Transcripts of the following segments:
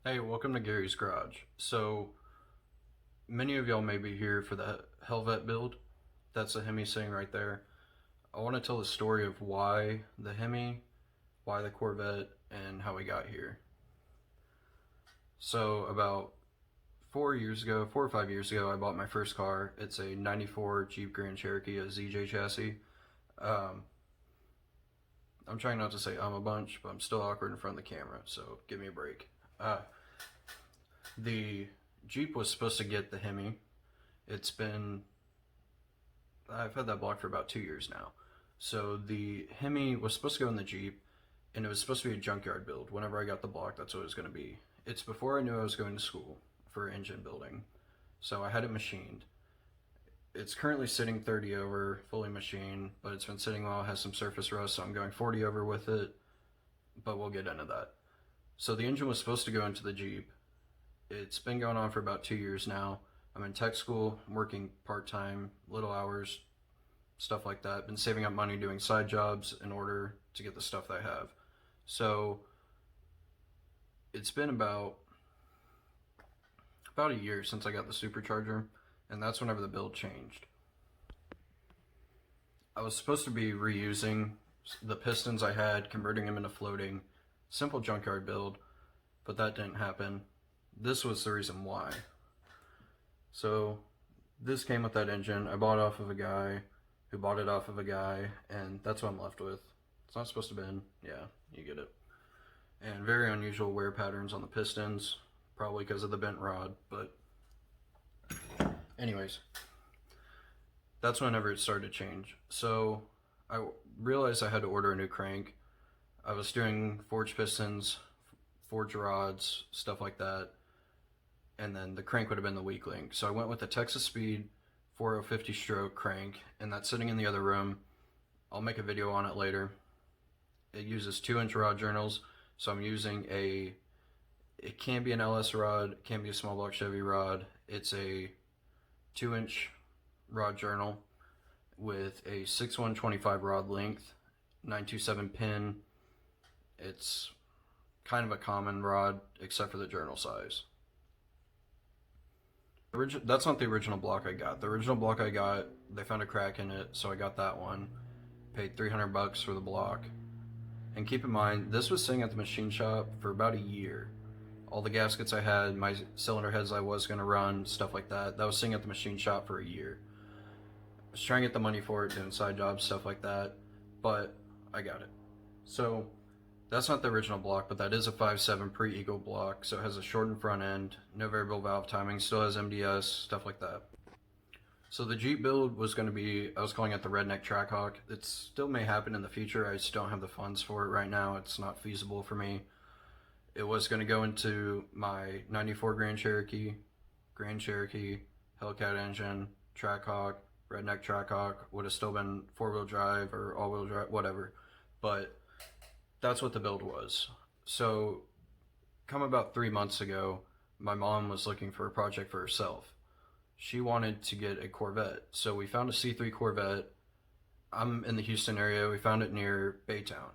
Hey, welcome to Gary's Garage. So, many of y'all may be here for the Hellvette build. That's the Hemi sitting right there. I want to tell the story of why the Hemi, why the Corvette, and how we got here. So, about 4 years ago, 4 or 5 years ago, I bought my first car. It's a 94 Jeep Grand Cherokee, a ZJ chassis. Um, I'm trying not to say I'm a bunch, but I'm still awkward in front of the camera, so give me a break. Uh, the Jeep was supposed to get the Hemi. It's been I've had that block for about 2 years now. So the Hemi was supposed to go in the Jeep, and it was supposed to be a junkyard build. Whenever I got the block, that's what it was going to be. It's before I knew I was going to school for engine building, so I had it machined. It's currently sitting 30 over, fully machined, but it's been sitting while it has some surface rust, so I'm going 40 over with it, but we'll get into that. So the engine was supposed to go into the Jeep. It's been going on for about 2 years now. I'm in tech school, I'm working part time, little hours, stuff like that. Been saving up money doing side jobs in order to get the stuff that I have. So it's been about a year since I got the supercharger, and that's whenever the build changed. I was supposed to be reusing the pistons I had, converting them into floating, simple junkyard build, but that didn't happen. This was the reason why. So this came with that engine. I bought it off of a guy who bought it off of a guy, and that's what I'm left with. It's not supposed to bend. Yeah, you get it. And very unusual wear patterns on the pistons, probably because of the bent rod. But anyways, that's whenever it started to change. So I realized I had to order a new crank. I was doing forged pistons, forged rods, stuff like that, and then the crank would have been the weak link. So I went with a Texas Speed 4050 stroke crank, and that's sitting in the other room. I'll make a video on it later. It uses 2-inch rod journals, so I'm using it can be an LS rod, it can be a small block Chevy rod. It's a 2-inch rod journal with a 6/125 rod length, 927 pin. It's kind of a common rod except for the journal size. That's not the original block I got. The original block I got, they found a crack in it, so I got that one. Paid $300 for the block. And keep in mind, this was sitting at the machine shop for about a year. All the gaskets I had, my cylinder heads I was going to run, stuff like that, that was sitting at the machine shop for a year. I was trying to get the money for it, doing side jobs, stuff like that, but I got it. So that's not the original block, but that is a 5.7 pre-Eagle block, so it has a shortened front end, no variable valve timing, still has MDS, stuff like that. So the Jeep build was going to be, I was calling it the Redneck Trackhawk. It still may happen in the future, I just don't have the funds for it right now, it's not feasible for me. It was going to go into my 94 Grand Cherokee, Hellcat engine, Trackhawk, Redneck Trackhawk, would have still been 4-wheel drive or all-wheel drive, whatever. But that's what the build was. So, come about 3 months ago, my mom was looking for a project for herself. She wanted to get a Corvette. So we found a C3 Corvette. I'm in the Houston area. We found it near Baytown.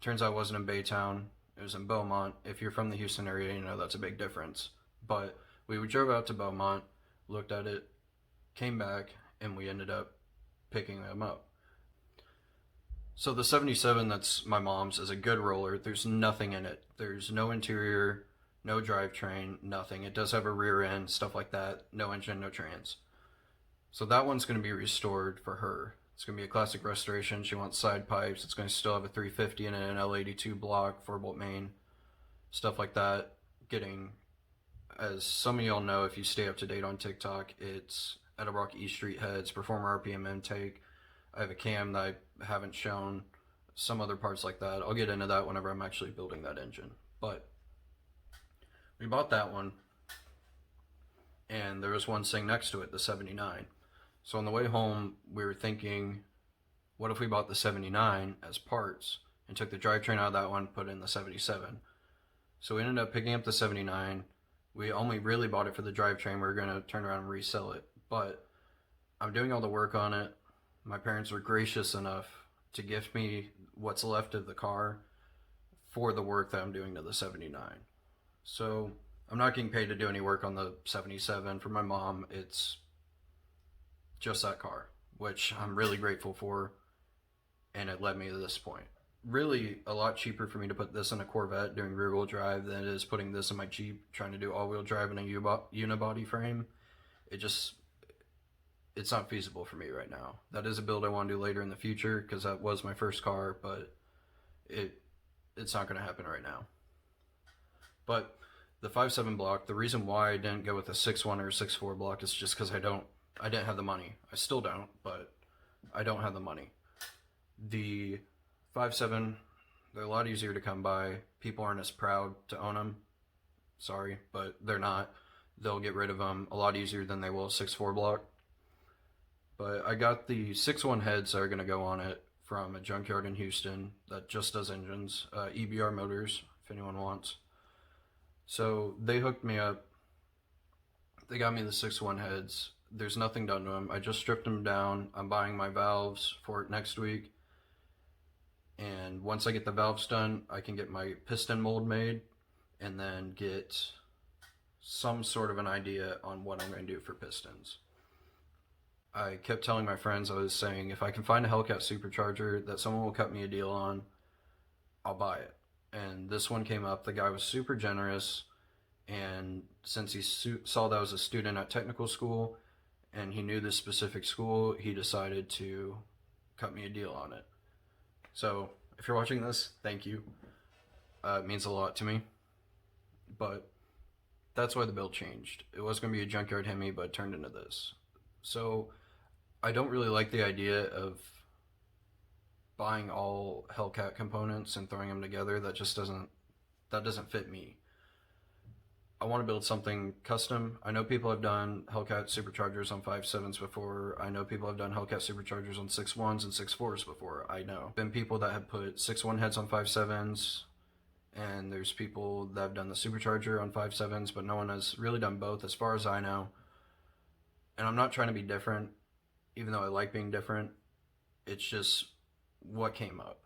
Turns out it wasn't in Baytown. It was in Beaumont. If you're from the Houston area, you know that's a big difference. But we drove out to Beaumont, looked at it, came back, and we ended up picking them up. So the 77 that's my mom's is a good roller. There's nothing in it. There's no interior, no drivetrain, nothing. It does have a rear end, stuff like that. No engine, no trans. So that one's going to be restored for her. It's going to be a classic restoration. She wants side pipes. It's going to still have a 350 and an L82 block, 4-bolt main, stuff like that. Getting, as some of y'all know, if you stay up to date on TikTok, it's at a Rock East Street heads, performer RPM intake. I have a cam that I haven't shown, some other parts like that. I'll get into that whenever I'm actually building that engine. But we bought that one, and there was one sitting next to it, the 79. So on the way home, we were thinking, what if we bought the 79 as parts and took the drivetrain out of that one, put in the 77? So we ended up picking up the 79. We only really bought it for the drivetrain. We were going to turn around and resell it. But I'm doing all the work on it. My parents were gracious enough to gift me what's left of the car for the work that I'm doing to the 79. So I'm not getting paid to do any work on the 77. For my mom, it's just that car, which I'm really grateful for, and it led me to this point. Really, a lot cheaper for me to put this in a Corvette doing rear wheel drive than it is putting this in my Jeep trying to do all wheel drive in a unibody frame. It just, it's not feasible for me right now. That is a build I want to do later in the future because that was my first car, but it it's not going to happen right now. But the 5.7 block, the reason why I didn't go with a 6.1 or a 6.4 block is just because I didn't have the money. I still don't, but I don't have the money. The 5.7, they're a lot easier to come by. People aren't as proud to own them. Sorry, but they're not. They'll get rid of them a lot easier than they will a 6.4 block. But I got the 6.1 heads that are going to go on it from a junkyard in Houston that just does engines, EBR Motors, if anyone wants. So they hooked me up. They got me the 6.1 heads. There's nothing done to them. I just stripped them down. I'm buying my valves for it next week. And once I get the valves done, I can get my piston mold made and then get some sort of an idea on what I'm going to do for pistons. I kept telling my friends, I was saying, if I can find a Hellcat supercharger that someone will cut me a deal on, I'll buy it. And this one came up. The guy was super generous, and since he saw that I was a student at technical school and he knew this specific school, he decided to cut me a deal on it. So if you're watching this, thank you. It means a lot to me. But that's why the build changed. It was going to be a junkyard Hemi, but it turned into this. So I don't really like the idea of buying all Hellcat components and throwing them together. That doesn't fit me. I want to build something custom. I know people have done Hellcat superchargers on 5.7s before. I know people have done Hellcat superchargers on 6.1s and 6.4s before. I know. Been people that have put 6.1 heads on 5.7s, and there's people that have done the supercharger on 5.7s, but no one has really done both as far as I know. And I'm not trying to be different, even though I like being different. It's just what came up.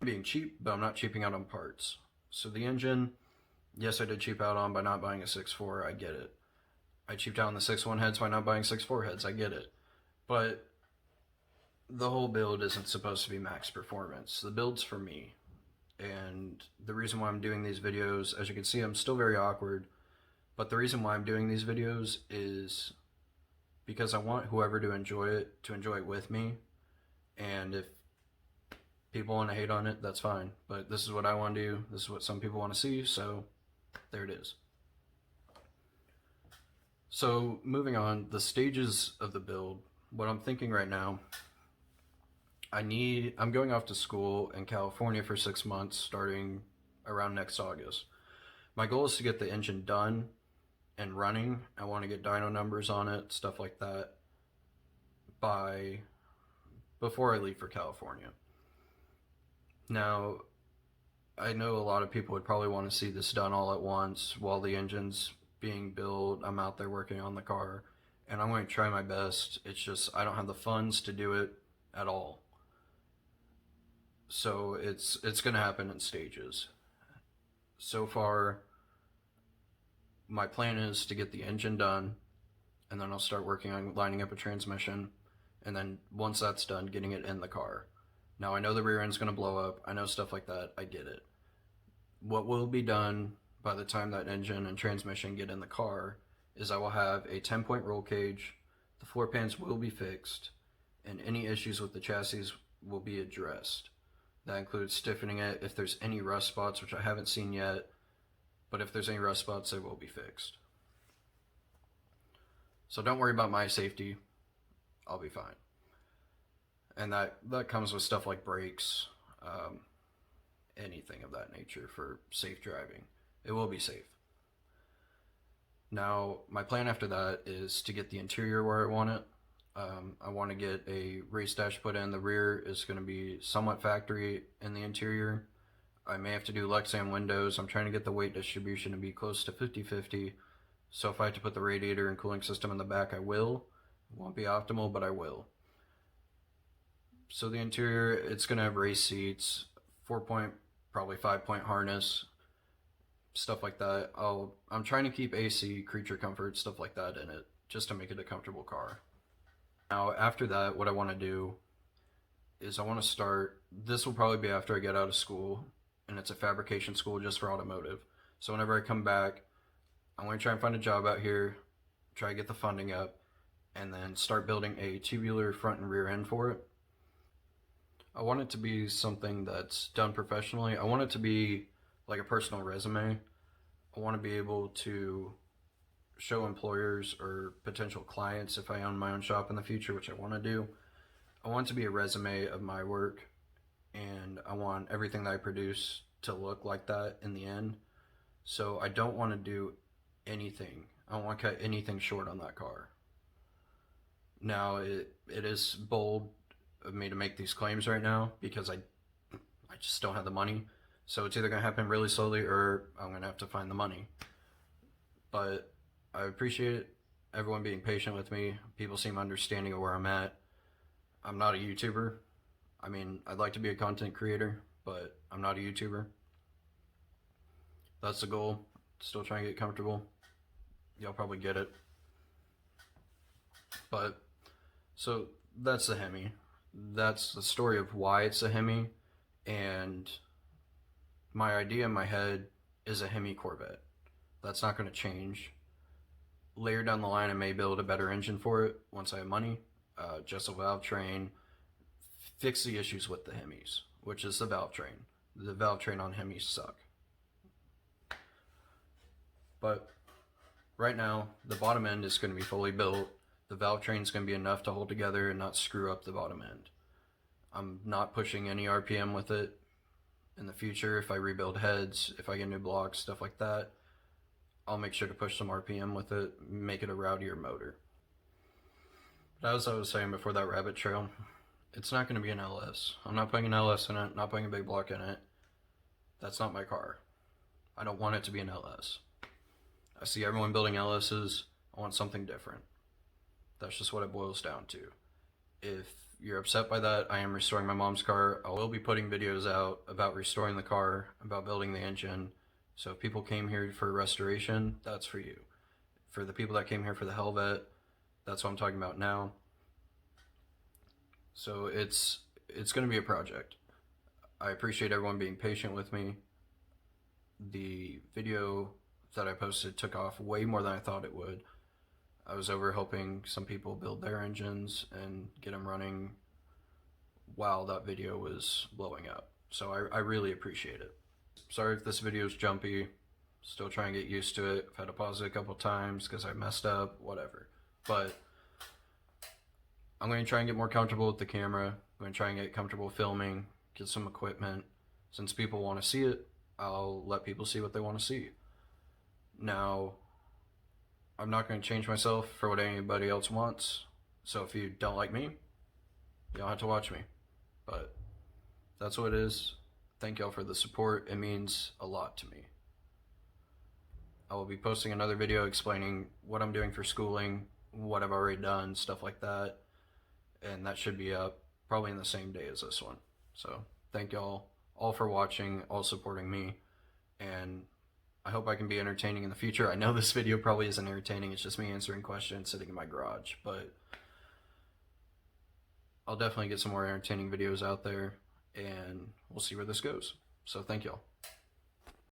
I'm being cheap, but I'm not cheaping out on parts. So the engine, yes, I did cheap out on by not buying a 6.4. I get it. I cheaped out on the 6.1 heads by not buying 6.4 heads. I get it. But the whole build isn't supposed to be max performance. The build's for me. And the reason why I'm doing these videos, as you can see, I'm still very awkward. But the reason why I'm doing these videos is because I want whoever to enjoy it with me. And if people want to hate on it, that's fine. But this is what I want to do. This is what some people want to see. So there it is. So moving on, the stages of the build. What I'm thinking right now, I'm going off to school in California for 6 months starting around next August. My goal is to get the engine done and running. I want to get dyno numbers on it, stuff like that, before I leave for California. Now, I know a lot of people would probably want to see this done all at once while the engine's being built. I'm out there working on the car, and I'm going to try my best. It's just I don't have the funds to do it at all. So it's going to happen in stages. So far, my plan is to get the engine done, and then I'll start working on lining up a transmission, and then once that's done, getting it in the car. Now, I know the rear end's going to blow up. I know stuff like that. I get it. What will be done by the time that engine and transmission get in the car is I will have a 10-point roll cage. The floor pans will be fixed, and any issues with the chassis will be addressed. That includes stiffening it if there's any rust spots, which I haven't seen yet, but if there's any rust spots, they will be fixed. So don't worry about my safety. I'll be fine. And that comes with stuff like brakes, anything of that nature for safe driving. It will be safe. Now, my plan after that is to get the interior where I want it. I want to get a race dash put in. The rear is going to be somewhat factory in the interior. I may have to do Lexan windows. I'm trying to get the weight distribution to be close to 50-50. So if I have to put the radiator and cooling system in the back, I will. It won't be optimal, but I will. So the interior, it's going to have race seats, 4-point, probably 5-point harness, stuff like that. I'm trying to keep AC, creature comfort, stuff like that in it, just to make it a comfortable car. Now, after that, what I want to do is I want to start. This will probably be after I get out of school, and it's a fabrication school just for automotive. So whenever I come back, I'm going to try and find a job out here, try to get the funding up, and then start building a tubular front and rear end for it. I want it to be something that's done professionally. I want it to be like a personal resume. I want to be able to show employers or potential clients, if I own my own shop in the future, which I want to do, I want it to be a resume of my work, and I want everything that I produce to look like that in the end. So I don't want to do anything. I don't want to cut anything short on that car. Now, it is bold of me to make these claims right now because I just don't have the money. So it's either going to happen really slowly or I'm going to have to find the money. But I appreciate everyone being patient with me. People seem understanding of where I'm at. I'm not a YouTuber. I mean, I'd like to be a content creator, but I'm not a YouTuber. That's the goal. Still trying to get comfortable. Y'all probably get it. But, so that's the Hemi. That's the story of why it's a Hemi. And my idea in my head is a Hemi Corvette. That's not going to change. Later down the line, I may build a better engine for it once I have money. Just a valve train. Fix the issues with the Hemis, which is the valve train. The valve train on Hemis suck. But right now, the bottom end is going to be fully built. The valve train is going to be enough to hold together and not screw up the bottom end. I'm not pushing any RPM with it. In the future, if I rebuild heads, if I get new blocks, stuff like that, I'll make sure to push some RPM with it, make it a rowdier motor. But as I was saying before that rabbit trail, it's not going to be an LS. I'm not putting an LS in it, not putting a big block in it. That's not my car. I don't want it to be an LS. I see everyone building LSs. I want something different. That's just what it boils down to. If you're upset by that, I am restoring my mom's car. I will be putting videos out about restoring the car, about building the engine. So if people came here for restoration, that's for you. For the people that came here for the Hellvette, that's what I'm talking about now. So it's going to be a project. I appreciate everyone being patient with me. The video that I posted took off way more than I thought it would. I was over helping some people build their engines and get them running while that video was blowing up. So I really appreciate it. Sorry if this video is jumpy. Still trying to get used to it. I've had to pause it a couple times because I messed up, whatever. But I'm going to try and get more comfortable with the camera. I'm going to try and get comfortable filming, get some equipment. Since people want to see it, I'll let people see what they want to see. Now, I'm not going to change myself for what anybody else wants. So if you don't like me, you don't have to watch me. But that's what it is. Thank y'all for the support. It means a lot to me. I will be posting another video explaining what I'm doing for schooling, what I've already done, stuff like that. And that should be up probably in the same day as this one. So thank y'all all for watching, all supporting me. And I hope I can be entertaining in the future. I know this video probably isn't entertaining. It's just me answering questions sitting in my garage. But I'll definitely get some more entertaining videos out there. And we'll see where this goes. So thank y'all.